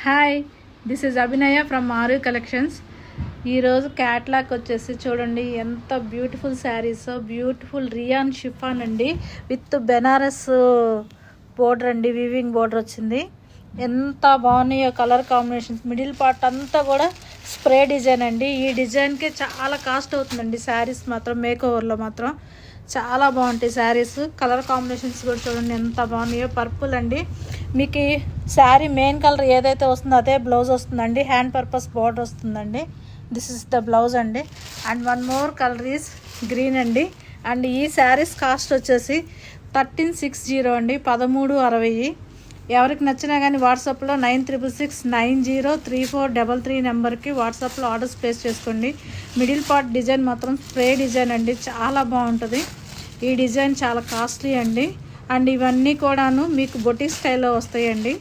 Hi, this is Abhinaya from Aaru collections. ఈరోజు catalog వచ్చేసి చూడండి ఎంత beautiful sarees, beautiful rayon chiffon అండి విత్ బెనారస్ బోర్డర్ అండి, వీవింగ్ బోర్డర్ వచ్చింది. ఎంత బాగున్నాయో కలర్ కాంబినేషన్స్. మిడిల్ పార్ట్ అంతా కూడా స్ప్రే డిజైన్ అండి. ఈ డిజైన్కి చాలా కాస్ట్ అవుతుందండి. శారీస్ మాత్రం మేక్ ఓవర్లో మాత్రం చాలా బాగుంటాయి శారీస్. కలర్ కాంబినేషన్స్ కూడా చూడండి ఎంత బాగున్నాయో. పర్పుల్ అండి, మీకు శారీ మెయిన్ కలర్ ఏదైతే వస్తుందో అదే బ్లౌజ్ వస్తుందండి. హ్యాండ్ పర్పస్ బార్డర్ వస్తుందండి. దిస్ ఇస్ ద బ్లౌజ్ అండి. And one more colour is green అండి. అండ్ ఈ శారీస్ కాస్ట్ వచ్చేసి 1360 అండి, 1360. ఎవరికి నచ్చినా కానీ వాట్సాప్లో 9666903433 నెంబర్కి వాట్సాప్లో ఆర్డర్స్ ప్లేస్ చేసుకోండి. మిడిల్ పార్ట్ డిజైన్ మాత్రం స్ప్రే డిజైన్ అండి, చాలా బాగుంటుంది. ఈ డిజైన్ చాలా కాస్ట్లీ అండి. అండ్ ఇవన్నీ కూడాను మీకు బొటిక్ స్టైల్లో వస్తాయండి.